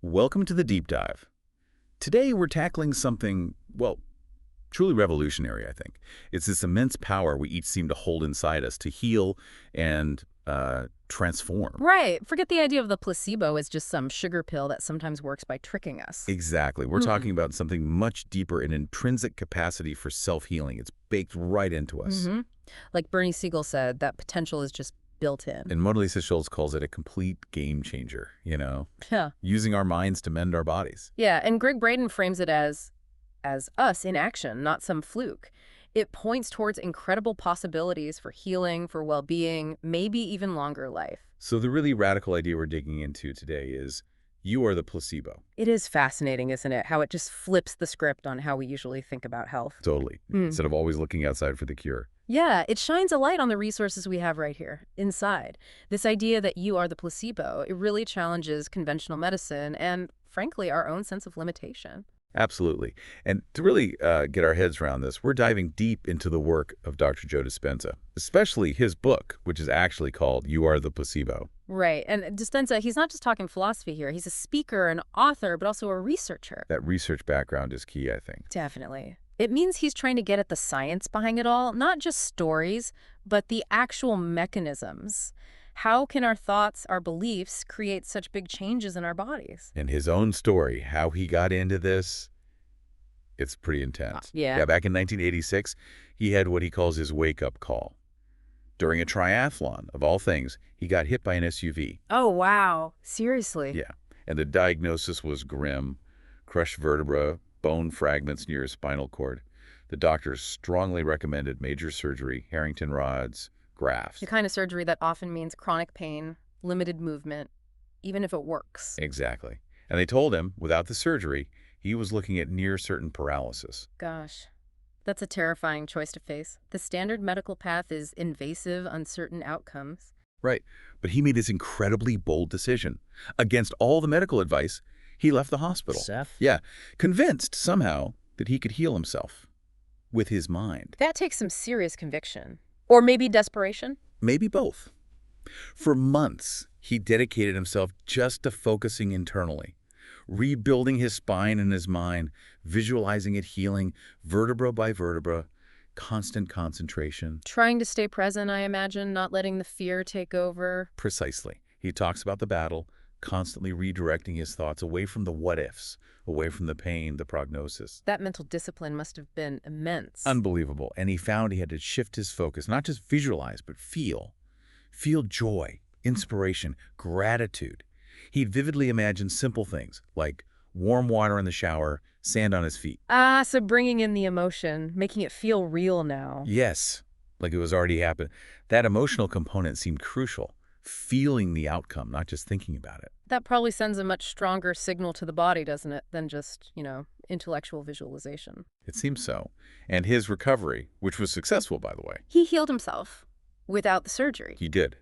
Welcome to the Deep Dive. Today we're tackling something, well, truly revolutionary, I think. It's this immense power we each seem to hold inside us to heal and transform. Right. Forget the idea of the placebo as just some sugar pill that sometimes works by tricking us. Exactly. We're talking about something much deeper, an intrinsic capacity for self-healing. It's baked right into us. Like Bernie Siegel said, that potential is just built in. And Mona Lisa Schultz calls it a complete game changer, Yeah. using our minds to mend our bodies. Yeah, and Greg Braden frames it as us in action, not some fluke. It points towards incredible possibilities for healing, for well-being, maybe even longer life. So the really radical idea we're digging into today is you are the placebo. It is fascinating, isn't it? How it just flips the script on how we usually think about health. Totally. Instead of always looking outside for the cure. Yeah, it shines a light on the resources we have right here, inside. This idea that you are the placebo, it really challenges conventional medicine and, frankly, our own sense of limitation. Absolutely. And to really get our heads around this, we're diving deep into the work of Dr. Joe Dispenza, especially his book, which is actually called You Are the Placebo. Right, and Dispenza, he's not just talking philosophy here. He's a speaker, an author, but also a researcher. That research background is key, I think. Definitely. It means he's trying to get at the science behind it all, not just stories, but the actual mechanisms. How can our thoughts, our beliefs, create such big changes in our bodies? And his own story, how he got into this, it's pretty intense. Yeah. Back in 1986, he had what he calls his wake-up call. During a triathlon, of all things, he got hit by an SUV. Oh, wow. Seriously? Yeah, and the diagnosis was grim: crushed vertebra, bone fragments near his spinal cord. The doctors strongly recommended major surgery, Harrington rods, grafts. The kind of surgery that often means chronic pain, limited movement, even if it works. Exactly. And they told him, without the surgery, he was looking at near-certain paralysis. Gosh, that's a terrifying choice to face. The standard medical path is invasive, uncertain outcomes. Right. But he made this incredibly bold decision. Against all the medical advice, he left the hospital. Seth? Yeah, convinced somehow that he could heal himself with his mind. That takes some serious conviction. Or maybe desperation? Maybe both. For months, he dedicated himself just to focusing internally, rebuilding his spine and his mind, visualizing it healing vertebra by vertebra, constant concentration. Trying to stay present, I imagine, not letting the fear take over. Precisely. He talks about the battle, constantly redirecting his thoughts away from the what-ifs, away from the pain, the prognosis. That mental discipline must have been immense. Unbelievable. And he found he had to shift his focus, not just visualize, but feel. Feel joy, inspiration, gratitude. He'd vividly imagine simple things like warm water in the shower, sand on his feet. So bringing in the emotion, making it feel real now. Yes, like it was already happening. That emotional component seemed crucial. Feeling the outcome, not just thinking about it. That probably sends a much stronger signal to the body, doesn't it, than just, intellectual visualization. It seems so. And his recovery, which was successful, by the way. He healed himself without the surgery. He did.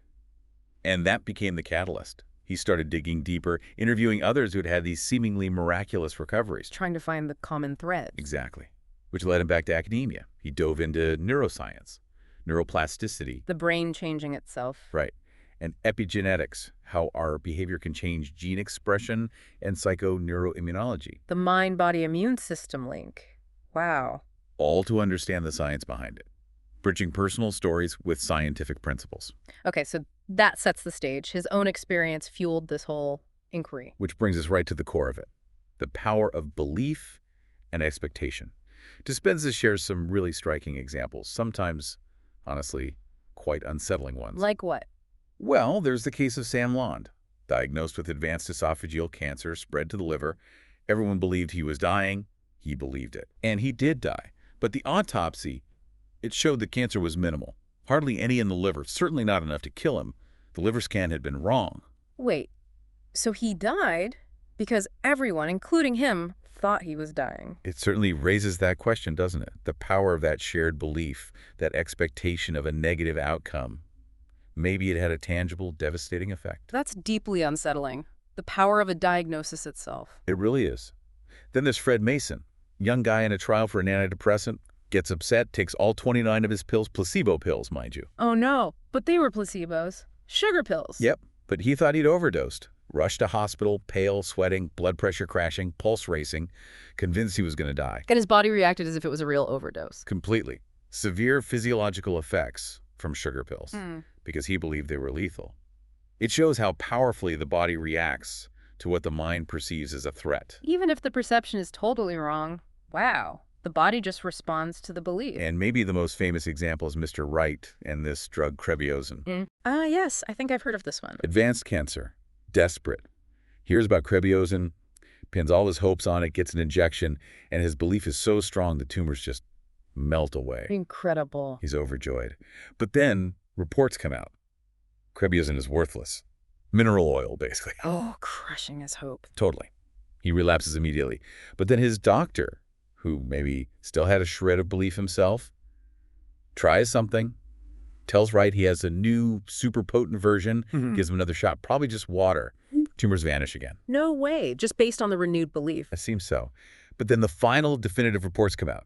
And that became the catalyst. He started digging deeper, interviewing others who had had these seemingly miraculous recoveries. Trying to find the common thread. Exactly. Which led him back to academia. He dove into neuroscience, neuroplasticity. The brain changing itself. Right. And epigenetics, how our behavior can change gene expression, and psychoneuroimmunology. The mind-body immune system link. Wow. All to understand the science behind it. Bridging personal stories with scientific principles. Okay, so that sets the stage. His own experience fueled this whole inquiry. Which brings us right to the core of it. The power of belief and expectation. Dispenza shares some really striking examples, sometimes, honestly, quite unsettling ones. Like what? Well, there's the case of Sam Lond, diagnosed with advanced esophageal cancer, spread to the liver. Everyone believed he was dying. He believed it. And he did die. But the autopsy, it showed the cancer was minimal. Hardly any in the liver, certainly not enough to kill him. The liver scan had been wrong. Wait, so he died because everyone, including him, thought he was dying. It certainly raises that question, doesn't it? The power of that shared belief, that expectation of a negative outcome. Maybe it had a tangible, devastating effect. That's deeply unsettling. The power of a diagnosis itself. It really is. Then there's Fred Mason, young guy in a trial for an antidepressant, gets upset, takes all 29 of his pills, placebo pills, mind you. Oh no, but they were placebos. Sugar pills. Yep, but he thought he'd overdosed. Rushed to hospital, pale, sweating, blood pressure crashing, pulse racing, convinced he was going to die. And his body reacted as if it was a real overdose. Completely. Severe physiological effects from sugar pills, Mm. because he believed they were lethal. It shows how powerfully the body reacts to what the mind perceives as a threat. Even if the perception is totally wrong, wow, the body just responds to the belief. And maybe the most famous example is Mr. Wright and this drug Krebiosin. Yes, I think I've heard of this one. Advanced cancer. Desperate. Hears about Krebiosin, pins all his hopes on it, gets an injection, and his belief is so strong the tumors just melt away. Incredible. He's overjoyed. But then reports come out. Krebiosin is worthless. Mineral oil, basically. Oh, crushing his hope. Totally. He relapses immediately. But then his doctor, who maybe still had a shred of belief himself, tries something, tells Wright he has a new super potent version, gives him another shot, probably just water. Tumors vanish again. No way, just based on the renewed belief. It seems so. But then the final definitive reports come out.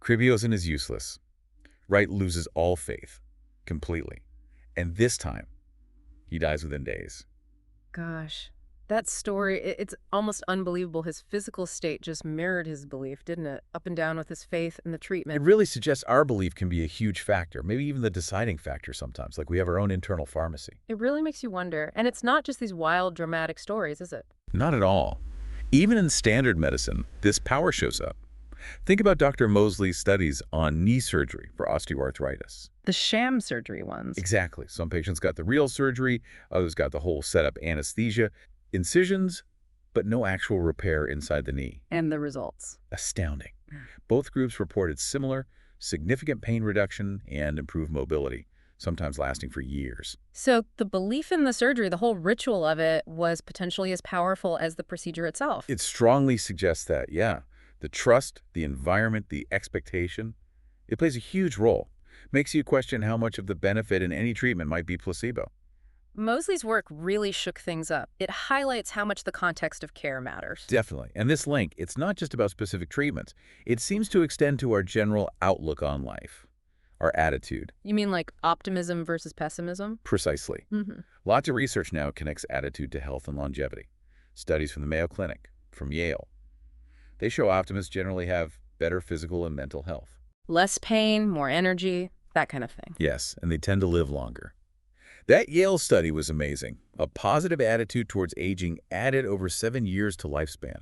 Krebiosin is useless. Wright loses all faith, completely. And this time, he dies within days. Gosh, that story, it's almost unbelievable. His physical state just mirrored his belief, didn't it? Up and down with his faith and the It treatment. really suggests our belief can be a huge factor, maybe even the deciding factor sometimes, like we have our own internal pharmacy. It really makes you wonder. And it's not just these wild, dramatic stories, is it? Not at all. Even in standard medicine, this power shows up. Think about Dr. Mosley's studies on knee surgery for osteoarthritis. The sham surgery ones. Exactly. Some patients got the real surgery, others got the whole setup anesthesia, incisions, but no actual repair inside the knee. And the results. Astounding. Both groups reported similar, significant pain reduction and improved mobility, sometimes lasting for years. So the belief in the surgery, the whole ritual of it, was potentially as powerful as the procedure itself. It strongly suggests that, yeah. The trust, the environment, the expectation, it plays a huge role. Makes you question how much of the benefit in any treatment might be placebo. Mosley's work really shook things up. It highlights how much the context of care matters. Definitely. And this link, it's not just about specific treatments. It seems to extend to our general outlook on life, our attitude. You mean like optimism versus pessimism? Precisely. Mm-hmm. Lots of research now connects attitude to health and longevity. Studies from the Mayo Clinic, from Yale. They show optimists generally have better physical and mental health. Less pain, more energy, that kind of thing. Yes, and they tend to live longer. That Yale study was amazing. A positive attitude towards aging added over 7 years to lifespan.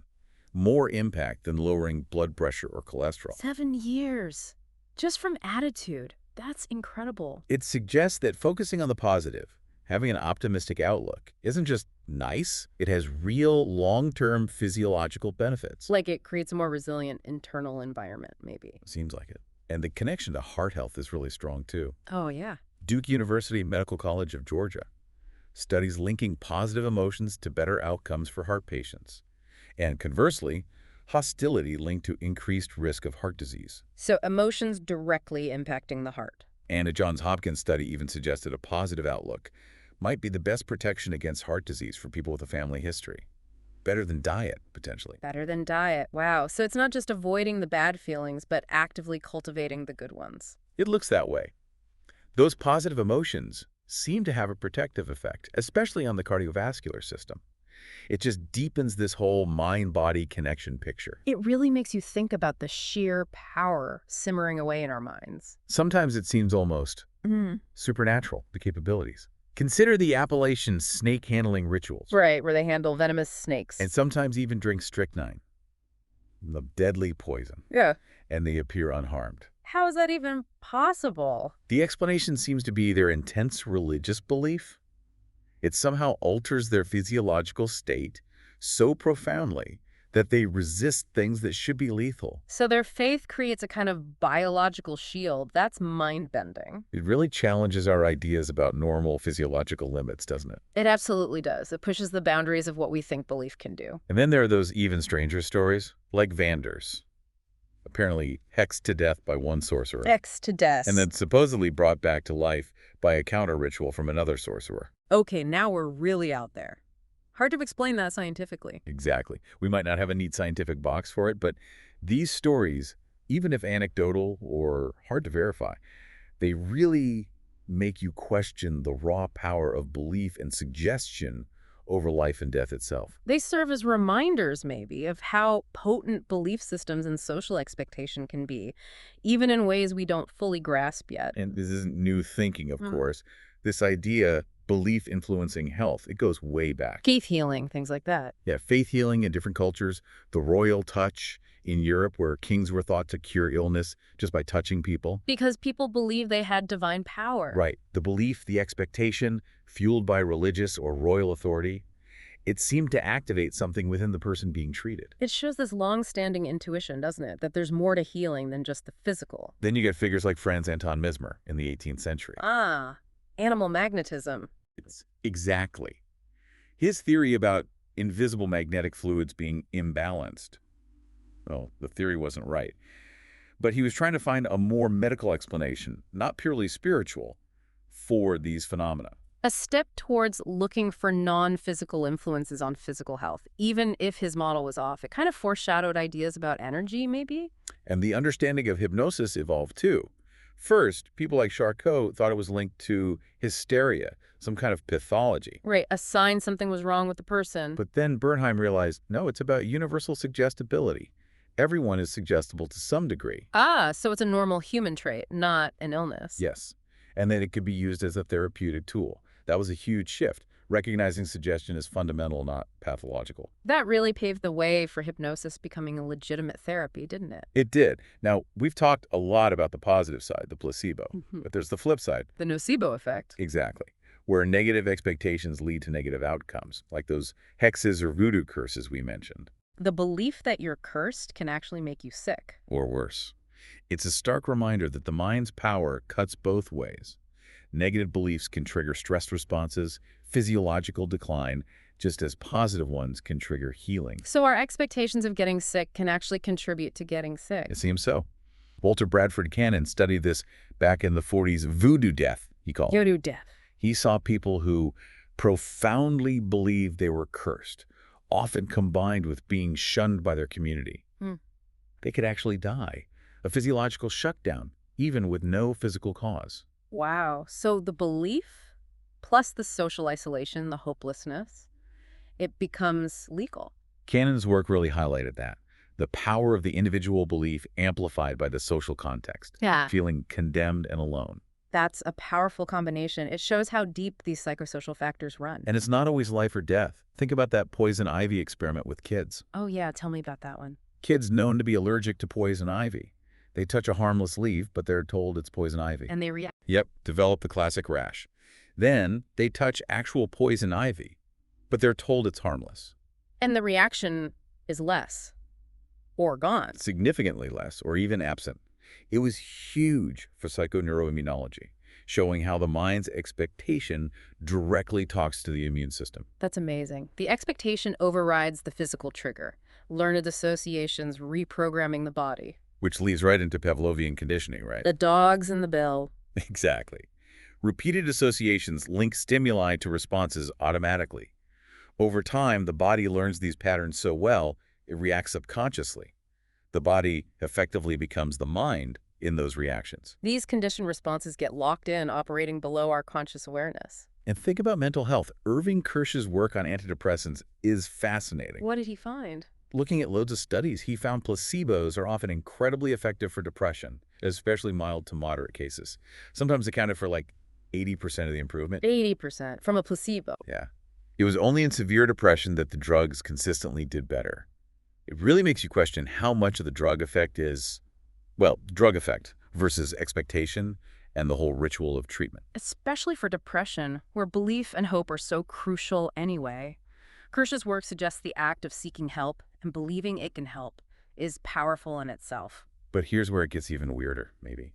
More impact than lowering blood pressure or cholesterol. 7 years. Just from attitude. That's incredible. It suggests that focusing on the positive, having an optimistic outlook, isn't just nice, it has real long-term physiological benefits. Like it creates a more resilient internal environment, maybe. Seems like it. And the connection to heart health is really strong, too. Oh, yeah. Duke University Medical College of Georgia studies linking positive emotions to better outcomes for heart patients. And conversely, hostility linked to increased risk of heart disease. So emotions directly impacting the heart. And a Johns Hopkins study even suggested a positive outlook might be the best protection against heart disease for people with a family history. Better than diet, potentially. Better than diet. Wow. So it's not just avoiding the bad feelings, but actively cultivating the good ones. It looks that way. Those positive emotions seem to have a protective effect, especially on the cardiovascular system. It just deepens this whole mind-body connection picture. It really makes you think about the sheer power simmering away in our minds. Sometimes it seems almost supernatural, the capabilities. Consider the Appalachian snake-handling rituals. Right, where they handle venomous snakes. And sometimes even drink strychnine, the deadly poison. Yeah. And they appear unharmed. How is that even possible? The explanation seems to be their intense religious belief. It somehow alters their physiological state so profoundly that they resist things that should be lethal. So their faith creates a kind of biological shield. That's mind-bending. It really challenges our ideas about normal physiological limits, doesn't it? It absolutely does. It pushes the boundaries of what we think belief can do. And then there are those even stranger stories, like Vander's, apparently hexed to death by one sorcerer. X to death. And then supposedly brought back to life by a counter-ritual from another sorcerer. Okay, now we're really out there. Hard to explain that scientifically. Exactly. We might not have a neat scientific box for it, but these stories, even if anecdotal or hard to verify, they really make you question the raw power of belief and suggestion over life and death itself. They serve as reminders, maybe, of how potent belief systems and social expectation can be, even in ways we don't fully grasp yet. And this isn't new thinking, of Mm. course. This idea, belief influencing health, it goes way back. Faith healing, things like that. Yeah, faith healing in different cultures, the royal touch in Europe where kings were thought to cure illness just by touching people. Because people believe they had divine power. Right. The belief, the expectation, fueled by religious or royal authority, it seemed to activate something within the person being treated. It shows this long-standing intuition, doesn't it? That there's more to healing than just the physical. Then you get figures like Franz Anton Mesmer in the 18th century. Ah, animal magnetism. Exactly. His theory about invisible magnetic fluids being imbalanced. Well, the theory wasn't right. But he was trying to find a more medical explanation, not purely spiritual, for these phenomena. A step towards looking for non-physical influences on physical health, even if his model was off. It kind of foreshadowed ideas about energy, maybe? And the understanding of hypnosis evolved too. First, people like Charcot thought it was linked to hysteria, some kind of pathology. Right, a sign something was wrong with the person. But then Bernheim realized, no, it's about universal suggestibility. Everyone is suggestible to some degree. Ah, so it's a normal human trait, not an illness. Yes. And that it could be used as a therapeutic tool. That was a huge shift, recognizing suggestion as fundamental, not pathological. That really paved the way for hypnosis becoming a legitimate therapy, didn't it? It did. Now, we've talked a lot about the positive side, the placebo, but there's the flip side. The nocebo effect. Exactly. Where negative expectations lead to negative outcomes, like those hexes or voodoo curses we mentioned. The belief that you're cursed can actually make you sick. Or worse. It's a stark reminder that the mind's power cuts both ways. Negative beliefs can trigger stress responses, physiological decline, just as positive ones can trigger healing. So our expectations of getting sick can actually contribute to getting sick. It seems so. Walter Bradford Cannon studied this back in the 40s, voodoo death, he called it. Voodoo death. He saw people who profoundly believed they were cursed, often combined with being shunned by their community. They could actually die, a physiological shutdown, even with no physical cause. Wow. So the belief plus the social isolation, the hopelessness, it becomes legal. Cannon's work really highlighted that. The power of the individual belief amplified by the social context, Yeah. feeling condemned and alone. That's a powerful combination. It shows how deep these psychosocial factors run. And it's not always life or death. Think about that poison ivy experiment with kids. Oh, yeah. Tell me about that one. Kids known to be allergic to poison ivy. They touch a harmless leaf, but they're told it's poison ivy. And they react. Yep, develop the classic rash. Then they touch actual poison ivy, but they're told it's harmless. And the reaction is less or gone. Significantly less, or even absent. It was huge for psychoneuroimmunology, showing how the mind's expectation directly talks to the immune system. That's amazing. The expectation overrides the physical trigger. Learned associations reprogramming the body. Which leads right into Pavlovian conditioning, right? The dogs in the bill. Exactly. Repeated associations link stimuli to responses automatically. Over time, the body learns these patterns so well, it reacts subconsciously. The body effectively becomes the mind in those reactions. These conditioned responses get locked in, operating below our conscious awareness. And think about mental health. Irving Kirsch's work on antidepressants is fascinating. What did he find? Looking at loads of studies, he found placebos are often incredibly effective for depression, especially mild to moderate cases. Sometimes accounted for like 80% of the improvement. 80% from a placebo. Yeah. It was only in severe depression that the drugs consistently did better. It really makes you question how much of the drug effect is, well, drug effect versus expectation and the whole ritual of treatment. Especially for depression, where belief and hope are so crucial anyway. Kirsch's work suggests the act of seeking help and believing it can help is powerful in itself. But here's where it gets even weirder, maybe.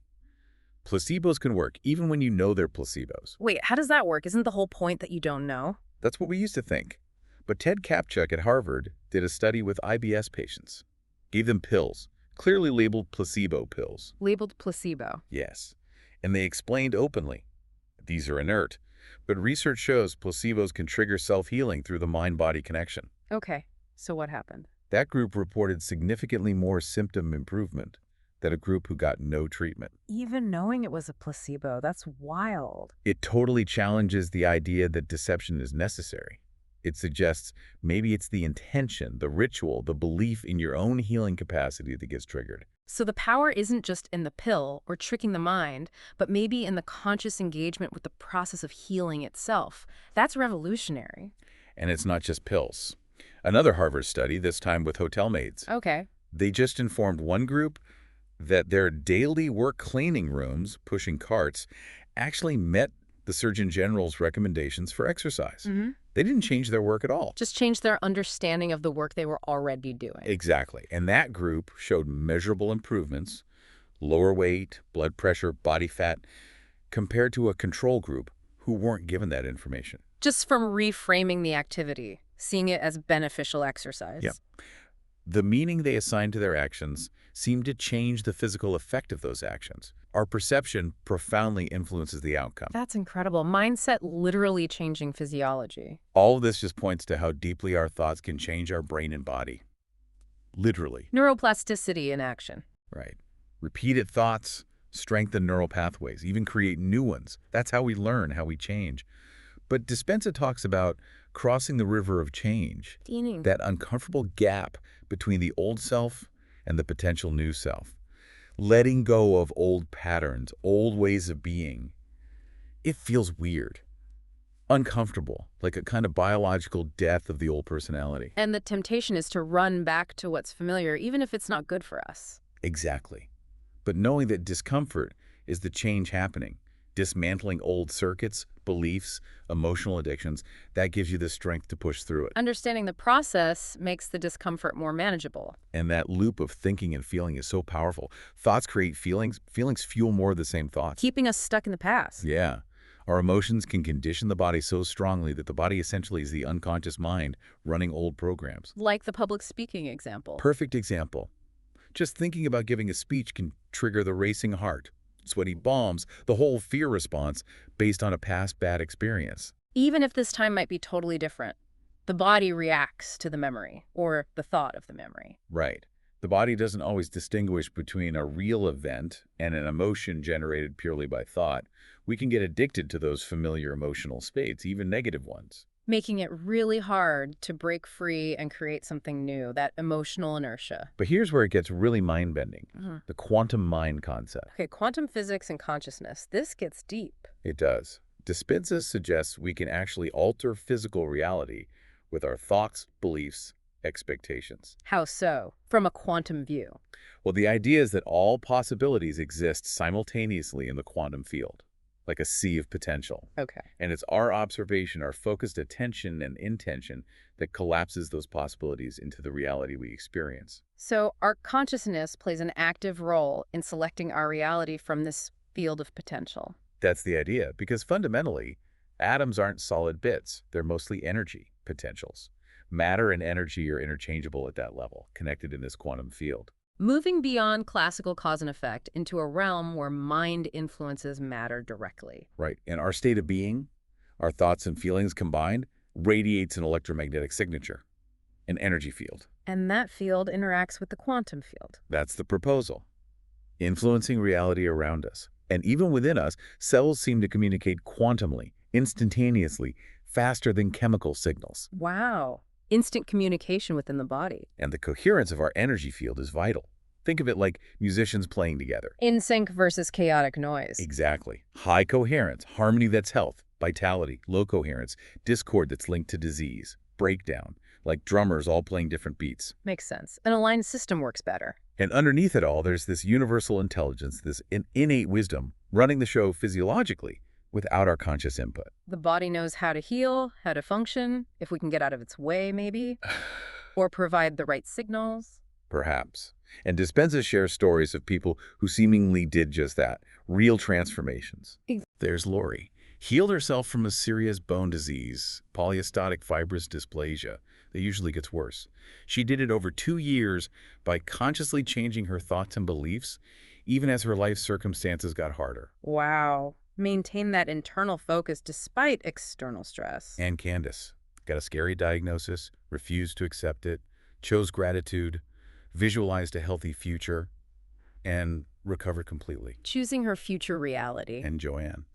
Placebos can work even when you know they're placebos. Wait, how does that work? Isn't the whole point that you don't know? That's what we used to think. But Ted Kapchuk at Harvard did a study with IBS patients. Gave them pills, clearly labeled placebo pills. Labeled placebo. Yes. And they explained openly, these are inert. But research shows placebos can trigger self-healing through the mind-body connection. Okay, so what happened? That group reported significantly more symptom improvement than a group who got no treatment. Even knowing it was a placebo, that's wild. It totally challenges the idea that deception is necessary. It suggests maybe it's the intention, the ritual, the belief in your own healing capacity that gets triggered. So the power isn't just in the pill or tricking the mind, but maybe in the conscious engagement with the process of healing itself. That's revolutionary. And it's not just pills. Another Harvard study, this time with hotel maids, Okay. they just informed one group that their daily work cleaning rooms, pushing carts, actually met the Surgeon General's recommendations for exercise. Mm-hmm. They didn't change their work at all. Just change their understanding of the work they were already doing. Exactly. And that group showed measurable improvements, lower weight, blood pressure, body fat, compared to a control group who weren't given that information. Just from reframing the activity, seeing it as beneficial exercise. Yep. The meaning they assigned to their actions seemed to change the physical effect of those actions. Our perception profoundly influences the outcome. That's incredible. Mindset literally changing physiology. All of this just points to how deeply our thoughts can change our brain and body. Literally. Neuroplasticity in action. Right. Repeated thoughts strengthen neural pathways, even create new ones. That's how we learn, how we change. But Dispenza talks about crossing the river of change, Meaning. that uncomfortable gap between the old self and the potential new self. Letting go of old patterns, old ways of being. It feels weird, uncomfortable, like a kind of biological death of the old personality. And the temptation is to run back to what's familiar, even if it's not good for us. Exactly. But knowing that discomfort is the change happening, dismantling old circuits, beliefs, emotional addictions, that gives you the strength to push through it. Understanding the process makes the discomfort more manageable. And that loop of thinking and feeling is so powerful. Thoughts create feelings. Feelings fuel more of the same thoughts. Keeping us stuck in the past. Yeah. Our emotions can condition the body so strongly that the body essentially is the unconscious mind running old programs. Like the public speaking example. Perfect example. Just thinking about giving a speech can trigger the racing heart, sweaty palms, the whole fear response based on a past bad experience. Even if this time might be totally different, the body reacts to the memory or the thought of the memory. Right. The body doesn't always distinguish between a real event and an emotion generated purely by thought. We can get addicted to those familiar emotional states, even negative ones. Making it really hard to break free and create something new, that emotional inertia. But here's where it gets really mind-bending, Mhm. the quantum mind concept. Okay, quantum physics and consciousness. This gets deep. It does. Dispenza suggests we can actually alter physical reality with our thoughts, beliefs, expectations. How so? From a quantum view. Well, the idea is that all possibilities exist simultaneously in the quantum field, like a sea of potential. Okay. And it's our observation, our focused attention and intention that collapses those possibilities into the reality we experience. So our consciousness plays an active role in selecting our reality from this field of potential. That's the idea, because fundamentally, atoms aren't solid bits. They're mostly energy potentials. Matter and energy are interchangeable at that level, connected in this quantum field. Moving beyond classical cause and effect into a realm where mind influences matter directly. Right. And our state of being, our thoughts and feelings combined, radiates an electromagnetic signature, an energy field. And that field interacts with the quantum field. That's the proposal. Influencing reality around us. And even within us, cells seem to communicate quantumly, instantaneously, faster than chemical signals. Wow. Instant communication within the body. And the coherence of our energy field is vital. Think of it like musicians playing together. In sync versus chaotic noise. Exactly. High coherence, harmony that's health, vitality, low coherence, discord that's linked to disease, breakdown, like drummers all playing different beats. Makes sense. An aligned system works better. And underneath it all, there's this universal intelligence, this innate wisdom running the show physiologically without our conscious input. The body knows how to heal, how to function, if we can get out of its way, maybe, or provide the right signals. Perhaps. And Dispenza shares stories of people who seemingly did just that, real transformations. There's Lori. Healed herself from a serious bone disease, polyostotic fibrous dysplasia, that usually gets worse. She did it over 2 years by consciously changing her thoughts and beliefs, even as her life circumstances got harder. Wow. Maintain that internal focus despite external stress. And Candace got a scary diagnosis, refused to accept it, chose gratitude, visualized a healthy future, and recovered completely. Choosing her future reality. And Joanne.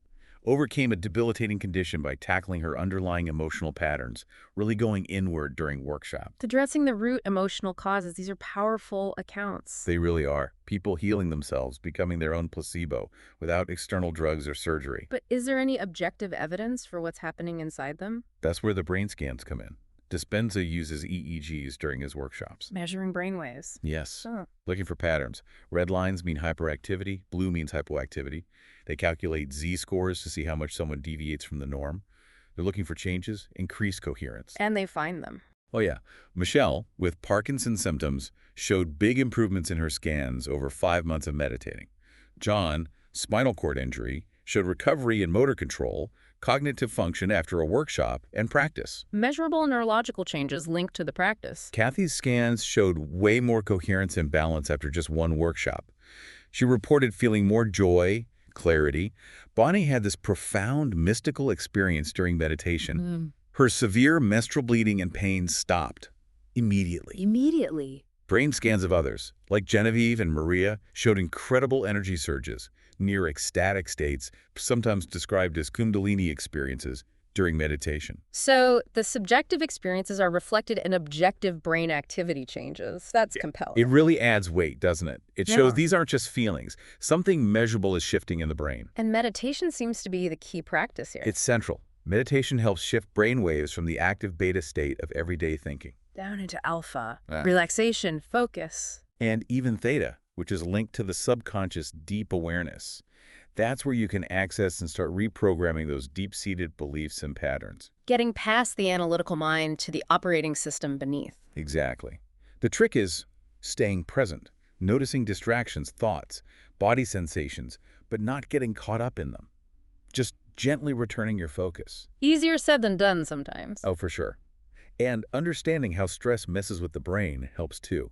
overcame a debilitating condition by tackling her underlying emotional patterns, really going inward during workshop. Addressing the root emotional causes, these are powerful accounts. They really are. People healing themselves, becoming their own placebo, without external drugs or surgery. But is there any objective evidence for what's happening inside them? That's where the brain scans come in. Dispenza uses EEGs during his workshops. Measuring brainwaves. Yes. Huh. Looking for patterns. Red lines mean hyperactivity, blue means hypoactivity. They calculate Z-scores to see how much someone deviates from the norm. They're looking for changes, increased coherence. And they find them. Oh yeah. Michelle, with Parkinson's symptoms, showed big improvements in her scans over 5 months of meditating. John, spinal cord injury, showed recovery in motor control, cognitive function after a workshop, and practice. Measurable neurological changes linked to the practice. Kathy's scans showed way more coherence and balance after just one workshop. She reported feeling more joy, clarity. Bonnie had this profound mystical experience during meditation. Her severe menstrual bleeding and pain stopped immediately. Immediately. Brain scans of others, like Genevieve and Maria, showed incredible energy surges, near ecstatic states, sometimes described as kundalini experiences, during meditation. So the subjective experiences are reflected in objective brain activity changes. That's compelling. It really adds weight, doesn't it? It Yeah. shows these aren't just feelings. Something measurable is shifting in the brain. And meditation seems to be the key practice here. It's central. Meditation helps shift brain waves from the active beta state of everyday thinking. Down into alpha. Ah. Relaxation, focus. And even theta, which is linked to the subconscious deep awareness. That's where you can access and start reprogramming those deep-seated beliefs and patterns. Getting past the analytical mind to the operating system beneath. Exactly. The trick is staying present, noticing distractions, thoughts, body sensations, but not getting caught up in them. Just gently returning your focus. Easier said than done sometimes. Oh, for sure. And understanding how stress messes with the brain helps too.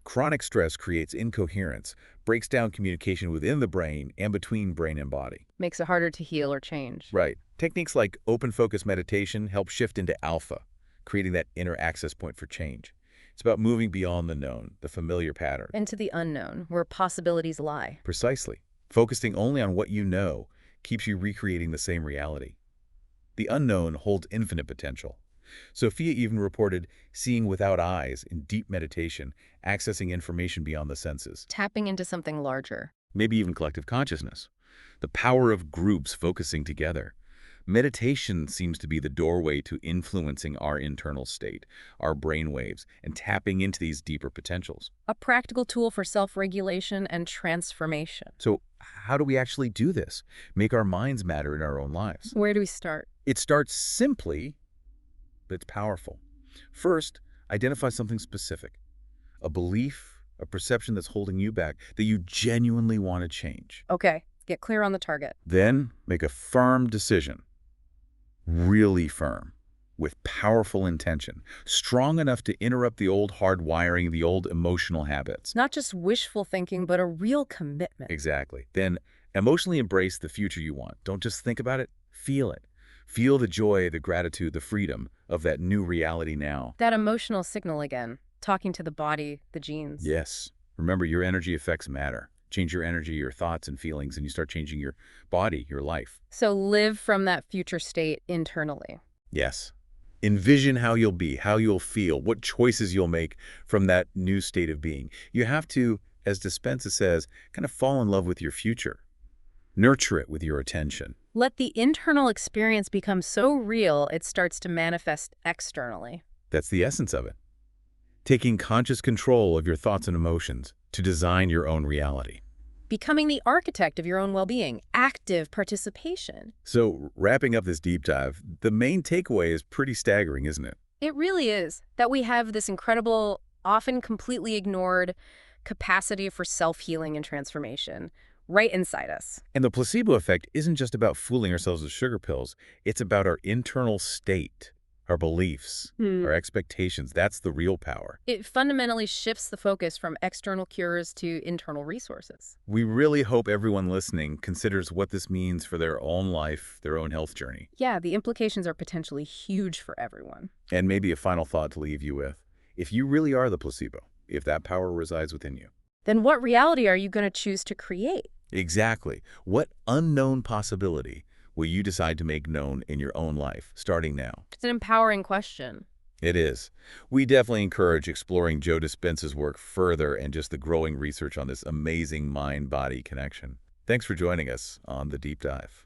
Chronic stress creates incoherence, breaks down communication within the brain and between brain and body. Makes it harder to heal or change. Right. Techniques like open focus meditation help shift into alpha, creating that inner access point for change. It's about moving beyond the known, the familiar pattern. Into the unknown, where possibilities lie. Precisely. Focusing only on what you know keeps you recreating the same reality. The unknown holds infinite potential. Sophia even reported seeing without eyes in deep meditation, accessing information beyond the senses. Tapping into something larger. Maybe even collective consciousness. The power of groups focusing together. Meditation seems to be the doorway to influencing our internal state, our brain waves, and tapping into these deeper potentials. A practical tool for self-regulation and transformation. So how do we actually do this? Make our minds matter in our own lives? Where do we start? It starts simply, but it's powerful. First, identify something specific. A belief, a perception that's holding you back, that you genuinely want to change. Okay, get clear on the target. Then, make a firm decision. Really firm. With powerful intention. Strong enough to interrupt the old hardwiring, the old emotional habits. Not just wishful thinking, but a real commitment. Exactly. Then, emotionally embrace the future you want. Don't just think about it, feel it. Feel the joy, the gratitude, the freedom of that new reality now. That emotional signal again, talking to the body, the genes. Yes. Remember, your energy effects matter. Change your energy, your thoughts and feelings, and you start changing your body, your life. So live from that future state internally. Yes. Envision how you'll be, how you'll feel, what choices you'll make from that new state of being. You have to, as Dispenza says, kind of fall in love with your future. Nurture it with your attention. Let the internal experience become so real it starts to manifest externally. That's the essence of it. Taking conscious control of your thoughts and emotions to design your own reality. Becoming the architect of your own well-being. Active participation. So, wrapping up this deep dive, the main takeaway is pretty staggering, isn't it? It really is. That we have this incredible, often completely ignored capacity for self-healing and transformation right inside us. And the placebo effect isn't just about fooling ourselves with sugar pills. It's about our internal state, our beliefs, our expectations. That's the real power. It fundamentally shifts the focus from external cures to internal resources. We really hope everyone listening considers what this means for their own life, their own health journey. Yeah, the implications are potentially huge for everyone. And maybe a final thought to leave you with. If you really are the placebo, if that power resides within you, Then what reality are you going to choose to create? exactly. What unknown possibility will you decide to make known in your own life, starting now? It's an empowering question. It is. We definitely encourage exploring Joe Dispenza's work further and just the growing research on this amazing mind-body connection. Thanks for joining us on The Deep Dive.